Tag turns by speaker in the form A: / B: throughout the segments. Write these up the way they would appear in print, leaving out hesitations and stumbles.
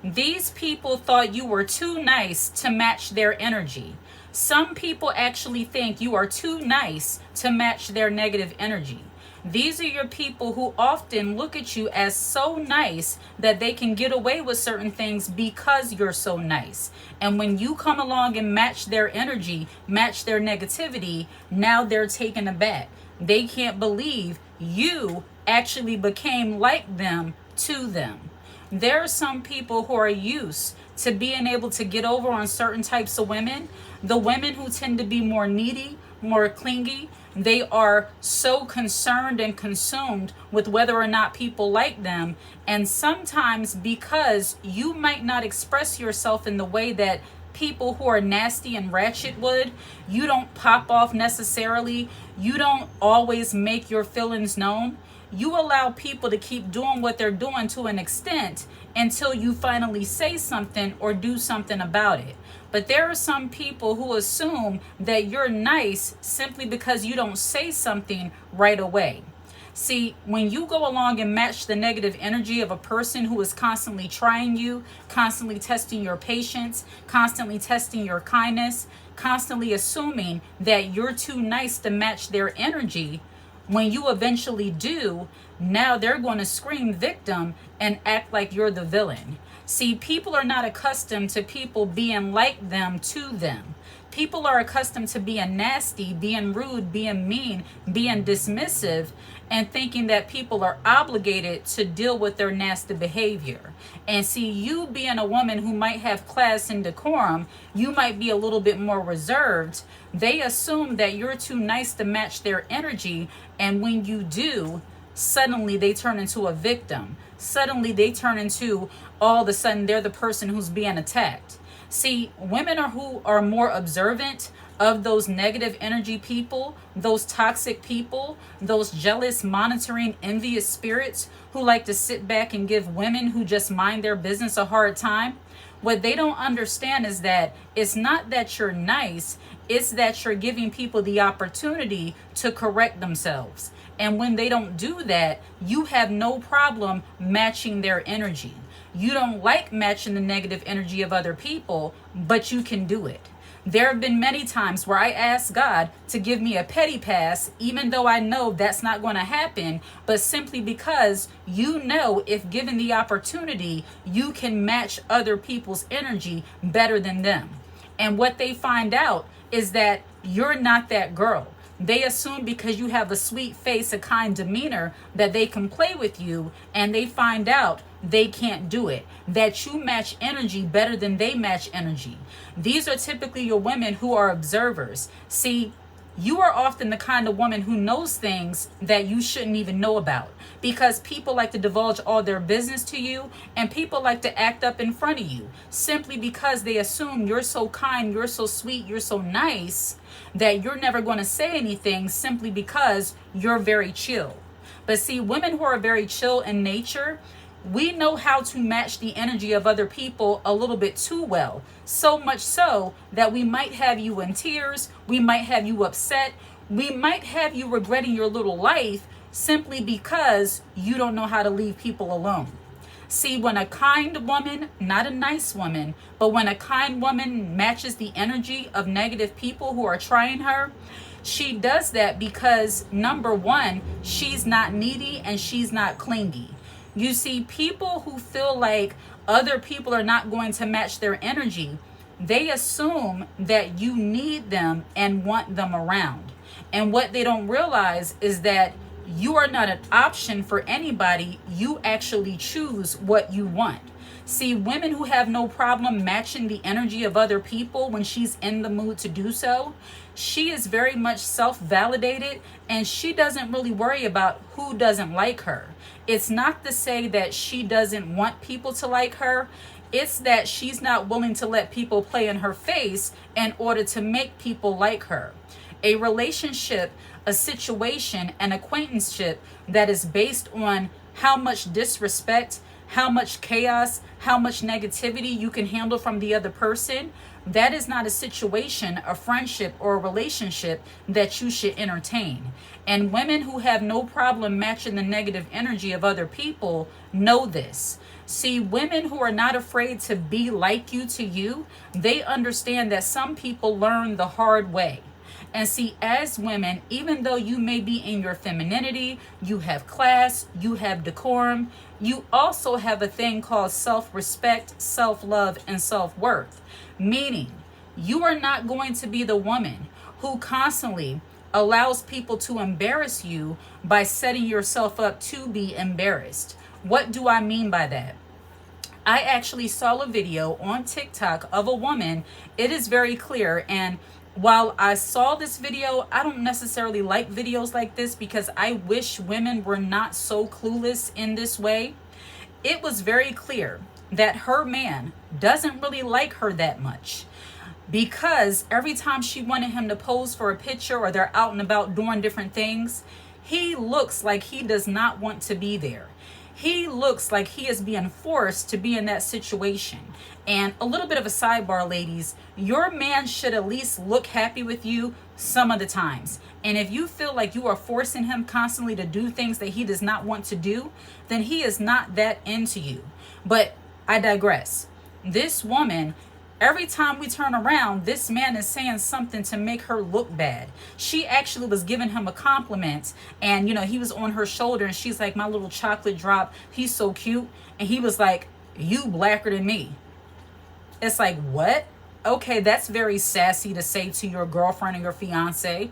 A: These people thought you were too nice to match their energy. Some people actually think you are too nice to match their negative energy. These are your people who often look at you as so nice that they can get away with certain things because you're so nice. And when you come along and match their energy, match their negativity, now they're taken aback. They can't believe you actually became like them to them. There are some people who are used to being able to get over on certain types of women. The women who tend to be more needy, more clingy, they are so concerned and consumed with whether or not people like them. And sometimes because you might not express yourself in the way that people who are nasty and ratchet would, you don't pop off necessarily. You don't always make your feelings known. You allow people to keep doing what they're doing to an extent until you finally say something or do something about it. But there are some people who assume that you're nice simply because you don't say something right away. See, when you go along and match the negative energy of a person who is constantly trying you, constantly testing your patience, constantly testing your kindness, constantly assuming that you're too nice to match their energy, when you eventually do, now they're going to scream victim and act like you're the villain. See, people are not accustomed to people being like them to them. People are accustomed to being nasty, being rude, being mean, being dismissive, and thinking that people are obligated to deal with their nasty behavior. And see, you being a woman who might have class and decorum, you might be a little bit more reserved. They assume that you're too nice to match their energy, and when you do, suddenly they turn into a victim. Suddenly they turn into, all of a sudden, they're the person who's being attacked. See, women who are more observant of those negative energy people, those toxic people, those jealous, monitoring, envious spirits who like to sit back and give women who just mind their business a hard time. What they don't understand is that it's not that you're nice, it's that you're giving people the opportunity to correct themselves. And when they don't do that, you have no problem matching their energy. You don't like matching the negative energy of other people, but you can do it. There have been many times where I asked God to give me a petty pass, even though I know that's not going to happen, but simply because you know if given the opportunity, you can match other people's energy better than them. And what they find out is that you're not that girl. They assume because you have a sweet face, a kind demeanor, that they can play with you, and they find out they can't do it, that you match energy better than they match energy. These are typically your women who are observers. See, you are often the kind of woman who knows things that you shouldn't even know about, because people like to divulge all their business to you, and people like to act up in front of you simply because they assume you're so kind, you're so sweet, you're so nice that you're never going to say anything simply because you're very chill. But see, women who are very chill in nature, we know how to match the energy of other people a little bit too well. So much so that we might have you in tears, we might have you upset, we might have you regretting your little life simply because you don't know how to leave people alone. See, when a kind woman, not a nice woman, but when a kind woman matches the energy of negative people who are trying her, she does that because, number one, she's not needy and she's not clingy. You see, people who feel like other people are not going to match their energy, they assume that you need them and want them around. And what they don't realize is that you are not an option for anybody. You actually choose what you want. See, women who have no problem matching the energy of other people when she's in the mood to do so, she is very much self-validated, and she doesn't really worry about who doesn't like her. It's not to say that she doesn't want people to like her. It's that she's not willing to let people play in her face in order to make people like her. A relationship, a situation, an acquaintanceship that is based on how much disrespect, how much chaos, how much negativity you can handle from the other person, that is not a situation, a friendship, or a relationship that you should entertain. And women who have no problem matching the negative energy of other people know this. See, women who are not afraid to be like you to you, they understand that some people learn the hard way. And see, as women, even though you may be in your femininity, you have class, you have decorum, you also have a thing called self-respect, self-love, and self-worth. Meaning, you are not going to be the woman who constantly allows people to embarrass you by setting yourself up to be embarrassed. What do I mean by that? I actually saw a video on TikTok of a woman. It is very clear. And while I saw this video, I don't necessarily like videos like this because I wish women were not so clueless in this way. It was very clear that her man doesn't really like her that much, because every time she wanted him to pose for a picture or they're out and about doing different things, he looks like he does not want to be there. He looks like he is being forced to be in that situation. And a little bit of a sidebar, ladies, your man should at least look happy with you some of the times. And if you feel like you are forcing him constantly to do things that he does not want to do, then he is not that into you. But I digress. This woman, every time we turn around, this man is saying something to make her look bad. She actually was giving him a compliment, and he was on her shoulder and she's like, "My little chocolate drop, he's so cute." And he was like, "You blacker than me." It's like, what? Okay, that's very sassy to say to your girlfriend or your fiance.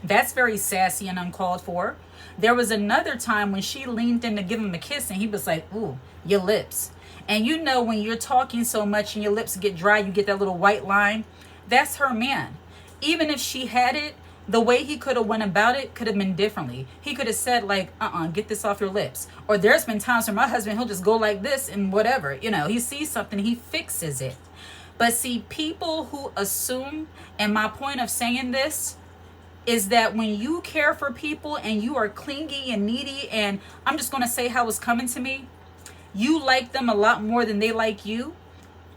A: That's very sassy and uncalled for. There was another time when she leaned in to give him a kiss and he was like, "Ooh, your lips." And when you're talking so much and your lips get dry, you get that little white line. That's her man. Even if she had it, the way he could have went about it could have been differently. He could have said like, "Get this off your lips." Or there's been times where my husband, he'll just go like this and whatever. He sees something, he fixes it. But see, people who assume, and my point of saying this is that when you care for people and you are clingy and needy, and I'm just going to say how it's coming to me, you like them a lot more than they like you,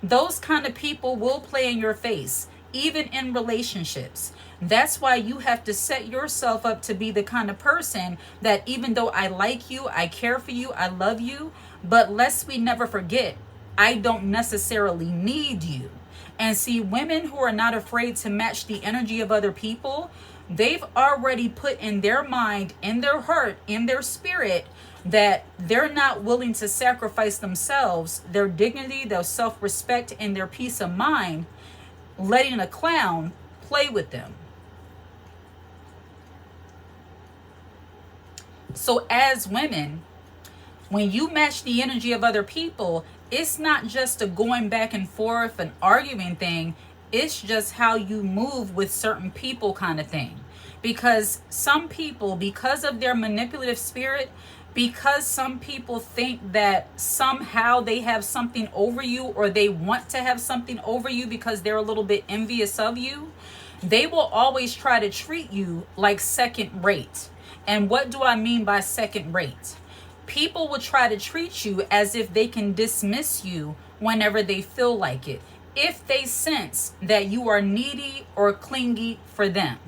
A: those kind of people will play in your face, even in relationships. That's why you have to set yourself up to be the kind of person that even though I like you, I care for you, I love you, but lest we never forget, I don't necessarily need you. And see, women who are not afraid to match the energy of other people, they've already put in their mind, in their heart, in their spirit, that they're not willing to sacrifice themselves, their dignity, their self-respect, and their peace of mind, letting a clown play with them. So as women, when you match the energy of other people, it's not just a going back and forth and arguing thing. It's just how you move with certain people kind of thing. Because some people, because of their manipulative spirit, because some people think that somehow they have something over you, or they want to have something over you because they're a little bit envious of you, they will always try to treat you like second rate. And what do I mean by second rate? People will try to treat you as if they can dismiss you whenever they feel like it, if they sense that you are needy or clingy for them.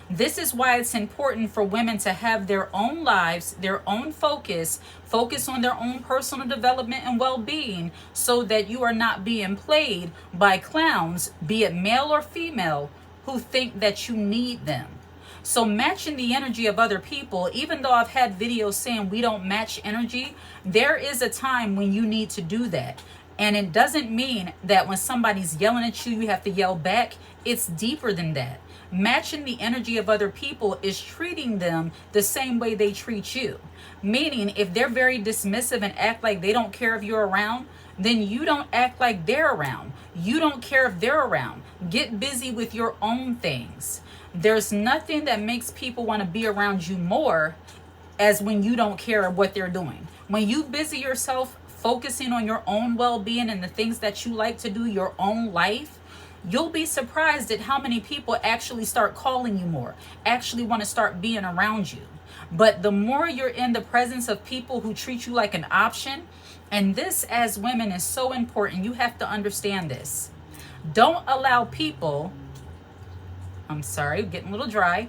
A: This is why it's important for women to have their own lives, their own focus on their own personal development and well-being, so that you are not being played by clowns, be it male or female, who think that you need them. So matching the energy of other people, even though I've had videos saying we don't match energy, there is a time when you need to do that. And it doesn't mean that when somebody's yelling at you, you have to yell back. It's deeper than that. Matching the energy of other people is treating them the same way they treat you. Meaning, if they're very dismissive and act like they don't care if you're around, then you don't act like they're around. You don't care if they're around. Get busy with your own things. There's nothing that makes people want to be around you more as when you don't care what they're doing. When you busy yourself focusing on your own well-being and the things that you like to do, your own life, you'll be surprised at how many people actually start calling you more, actually want to start being around you. But the more you're in the presence of people who treat you like an option, And this, as women, is so important. You have to understand this. Don't allow people, I'm sorry, getting a little dry.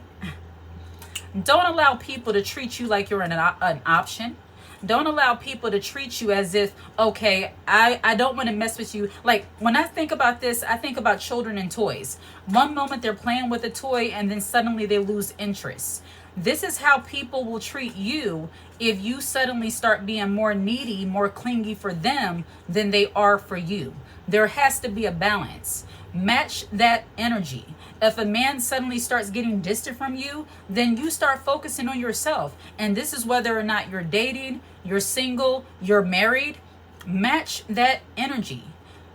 A: Don't allow people to treat you like you're an option. Don't allow people to treat you as if, okay, I don't want to mess with you. Like, when I think about this, I think about children and toys. One moment they're playing with a toy and then suddenly they lose interest. This is how people will treat you if you suddenly start being more needy, more clingy for them than they are for you. There has to be a balance. Match that energy. If a man suddenly starts getting distant from you, then you start focusing on yourself. And this is whether or not you're dating, you're single, you're married. Match that energy.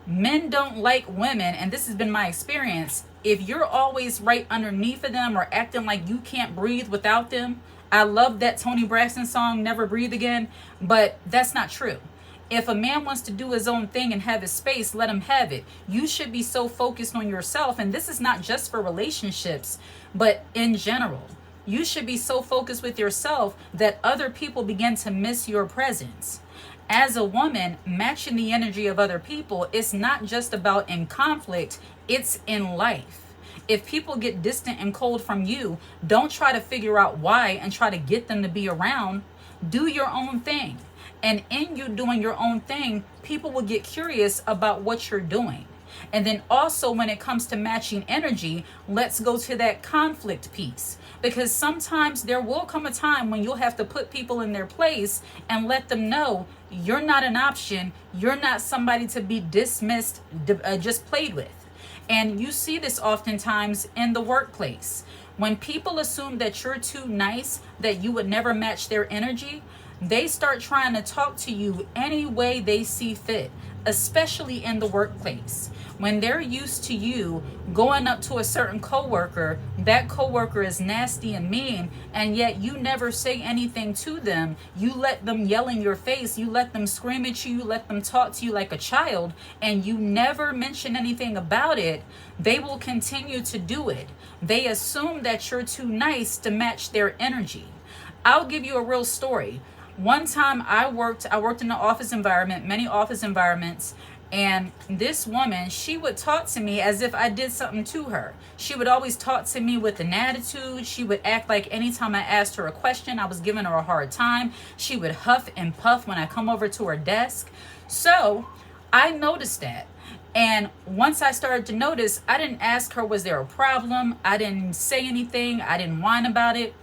A: Men don't like women, and this has been my experience. If you're always right underneath of them or acting like you can't breathe without them, I love that Toni Braxton song, Never Breathe Again, but that's not true. If a man wants to do his own thing and have his space, let him have it. You should be so focused on yourself. And this is not just for relationships, but in general. You should be so focused with yourself that other people begin to miss your presence. As a woman, matching the energy of other people, it's not just about in conflict, it's in life. If people get distant and cold from you, don't try to figure out why and try to get them to be around. Do your own thing. And in you doing your own thing, people will get curious about what you're doing. And then also when it comes to matching energy, let's go to that conflict piece. Because sometimes there will come a time when you'll have to put people in their place and let them know you're not an option. You're not somebody to be dismissed, just played with. And you see this oftentimes in the workplace. When people assume that you're too nice, that you would never match their energy, they start trying to talk to you any way they see fit, especially in the workplace. When they're used to you going up to a certain coworker, that coworker is nasty and mean, and yet you never say anything to them. You let them yell in your face, you let them scream at you, you let them talk to you like a child, and you never mention anything about it. They will continue to do it. They assume that you're too nice to match their energy. I'll give you a real story. One time I worked in an office environment, many office environments, and this woman, she would talk to me as if I did something to her. She would always talk to me with an attitude. She would act like anytime I asked her a question, I was giving her a hard time. She would huff and puff when I come over to her desk. So I noticed that. And once I started to notice, I didn't ask her, was there a problem? I didn't say anything. I didn't whine about it.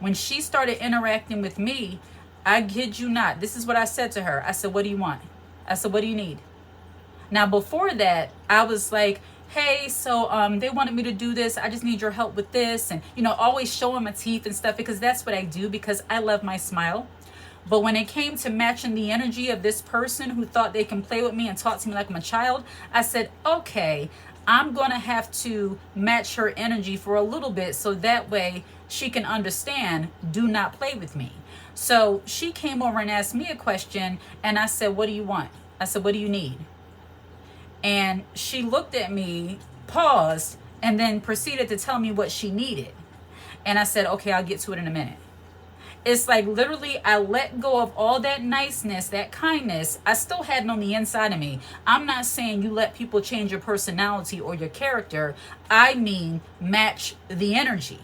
A: When she started interacting with me, I kid you not, this is what I said to her. I said, what do you want? I said, what do you need? Now, before that, I was like, hey, so they wanted me to do this. I just need your help with this. And, always showing my teeth and stuff because that's what I do because I love my smile. But when it came to matching the energy of this person who thought they can play with me and talk to me like I'm a child, I said, okay, I'm going to have to match her energy for a little bit so that way she can understand, do not play with me. So she came over and asked me a question and I said, what do you want? I said, what do you need? And she looked at me, paused, and then proceeded to tell me what she needed. And I said, okay, I'll get to it in a minute. It's like literally I let go of all that niceness, that kindness. I still had it on the inside of me. I'm not saying you let people change your personality or your character. I mean, match the energy.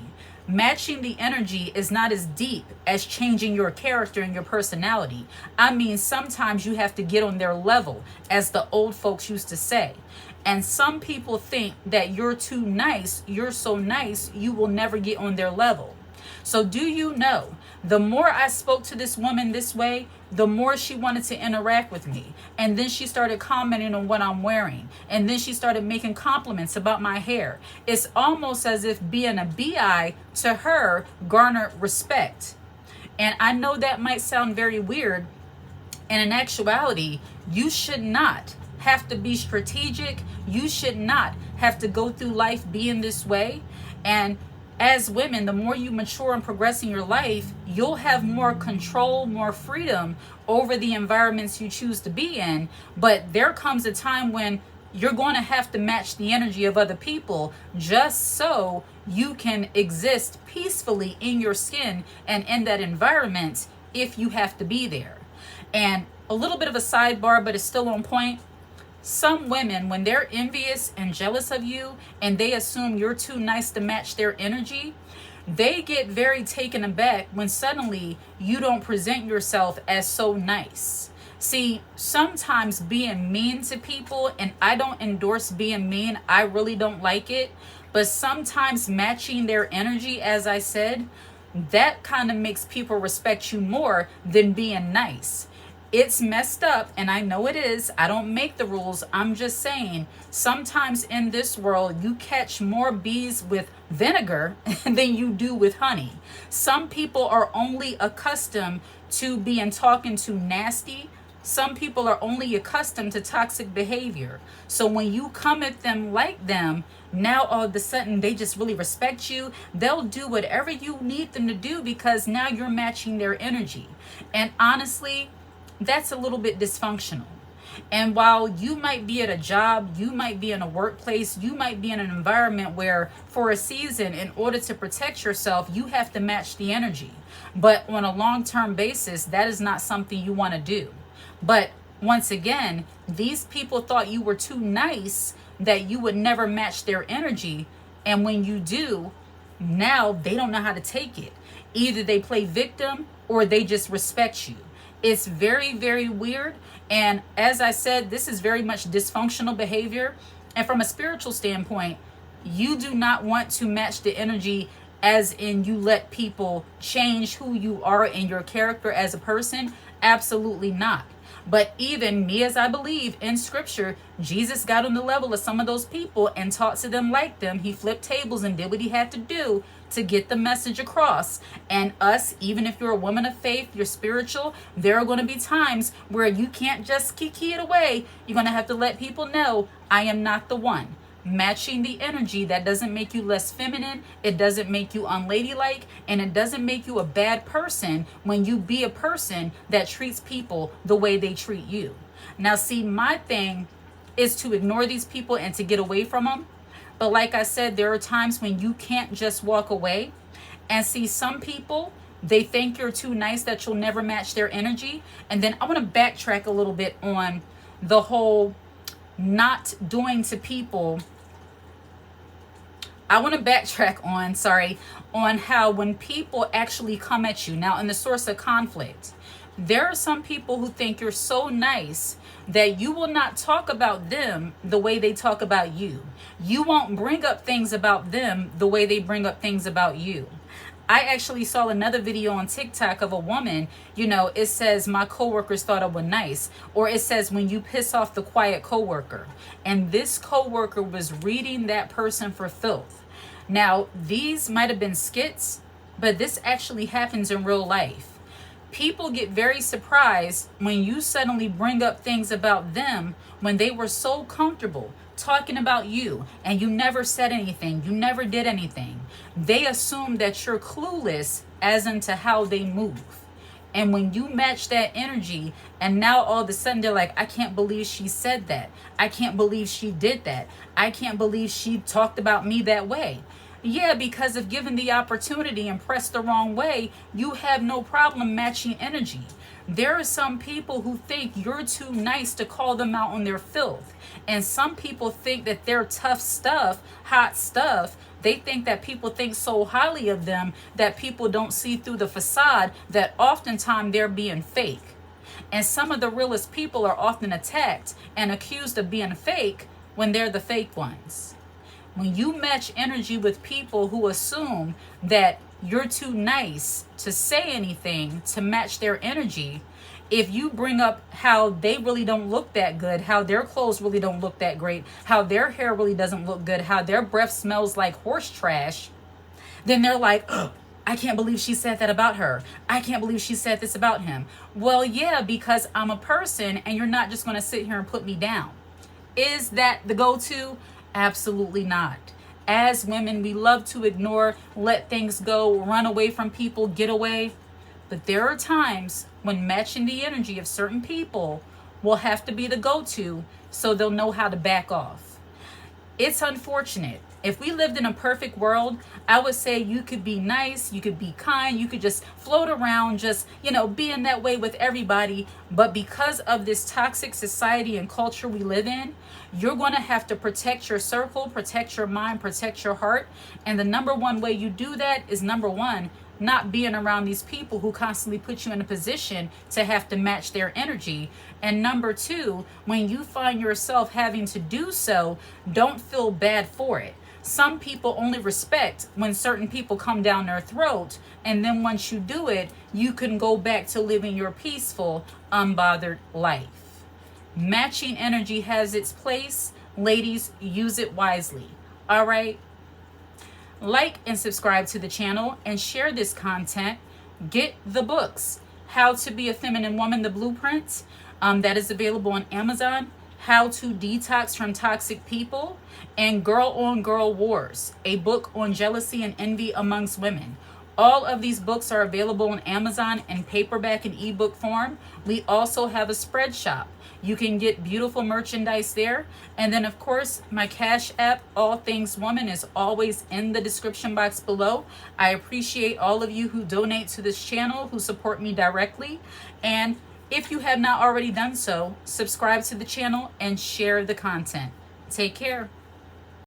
A: Matching the energy is not as deep as changing your character and your personality. I mean, sometimes you have to get on their level, as the old folks used to say. And some people think that you're too nice, you're so nice, you will never get on their level. So do you know, the more I spoke to this woman this way, the more she wanted to interact with me. And then she started commenting on what I'm wearing. And then she started making compliments about my hair. It's almost as if being a BI to her garnered respect. And I know that might sound very weird. And in actuality, you should not have to be strategic. You should not have to go through life being this way. And as women, the more you mature and progress in your life, you'll have more control, more freedom over the environments you choose to be in. But there comes a time when you're going to have to match the energy of other people just so you can exist peacefully in your skin and in that environment if you have to be there. And a little bit of a sidebar, but it's still on point. Some women, when they're envious and jealous of you and they assume you're too nice to match their energy, they get very taken aback when suddenly you don't present yourself as so nice. See, sometimes being mean to people, and I don't endorse being mean, I really don't like it, but sometimes matching their energy, as I said, that kind of makes people respect you more than being nice. It's messed up, and I know it is. I don't make the rules. I'm just saying, sometimes in this world, you catch more bees with vinegar than you do with honey. Some people are only accustomed to being talking to nasty. Some people are only accustomed to toxic behavior. So when you come at them like them, now all of a sudden they just really respect you. They'll do whatever you need them to do because now you're matching their energy. And honestly, that's a little bit dysfunctional. And while you might be at a job, you might be in a workplace, you might be in an environment where for a season, in order to protect yourself, you have to match the energy. But on a long-term basis, that is not something you want to do. But once again, these people thought you were too nice that you would never match their energy. And when you do, now they don't know how to take it. Either they play victim or they just respect you. It's very, very weird. And as I said, this is very much dysfunctional behavior. And from a spiritual standpoint, you do not want to match the energy, as in you let people change who you are and your character as a person. Absolutely not. But even me, as I believe in scripture, Jesus got on the level of some of those people and taught to them like them. He flipped tables and did what he had to do to get the message across. And us, even if you're a woman of faith, you're spiritual, there are going to be times where you can't just kiki it away. You're going to have to let people know, I am not the one. Matching the energy, that doesn't make you less feminine, it doesn't make you unladylike, and it doesn't make you a bad person when you be a person that treats people the way they treat you. Now see, my thing is to ignore these people and to get away from them. But like I said, there are times when you can't just walk away. And see, some people, they think you're too nice that you'll never match their energy. And then I want to backtrack a little bit on the whole not doing to people. I want to backtrack on how when people actually come at you. Now, in the source of conflict, there are some people who think you're so nice that you will not talk about them the way they talk about you. You won't bring up things about them the way they bring up things about you. I actually saw another video on TikTok of a woman, it says, my coworkers thought I was nice. Or it says, when you piss off the quiet coworker. And this coworker was reading that person for filth. Now, these might have been skits, but this actually happens in real life. People get very surprised when you suddenly bring up things about them when they were so comfortable talking about you and you never said anything, you never did anything. They assume that you're clueless as into how they move. And when you match that energy and now all of a sudden they're like, I can't believe she said that. I can't believe she did that. I can't believe she talked about me that way. Yeah, because if given the opportunity and pressed the wrong way, you have no problem matching energy. There are some people who think you're too nice to call them out on their filth. And some people think that they're tough stuff, hot stuff. They think that people think so highly of them that people don't see through the facade, that oftentimes they're being fake. And some of the realest people are often attacked and accused of being fake when they're the fake ones. When you match energy with people who assume that you're too nice to say anything to match their energy, if you bring up how they really don't look that good, how their clothes really don't look that great, how their hair really doesn't look good, how their breath smells like horse trash, then they're like, oh, I can't believe she said that about her. I can't believe she said this about him. Well, yeah, because I'm a person and you're not just going to sit here and put me down. Is that the go-to? Absolutely not. As women, we love to ignore, let things go, run away from people, get away. But there are times when matching the energy of certain people will have to be the go-to so they'll know how to back off. It's unfortunate. If we lived in a perfect world, I would say you could be nice, you could be kind, you could just float around, just, being that way with everybody. But because of this toxic society and culture we live in, you're going to have to protect your circle, protect your mind, protect your heart. And the number one way you do that is, number one, not being around these people who constantly put you in a position to have to match their energy. And number two, when you find yourself having to do so, don't feel bad for it. Some people only respect when certain people come down their throat, and then once you do it, you can go back to living your peaceful, unbothered life. Matching energy has its place. Ladies, use it wisely. All right? Like and subscribe to the channel and share this content. Get the books. How to Be a Feminine Woman, The Blueprint. That is available on Amazon. How to Detox from Toxic People. And Girl on Girl Wars, a book on jealousy and envy amongst women. All of these books are available on Amazon in paperback and ebook form. We also have a spread shop. You can get beautiful merchandise there. And then, of course, my Cash App, All Things Woman, is always in the description box below. I appreciate all of you who donate to this channel, who support me directly. And if you have not already done so, subscribe to the channel and share the content. Take care.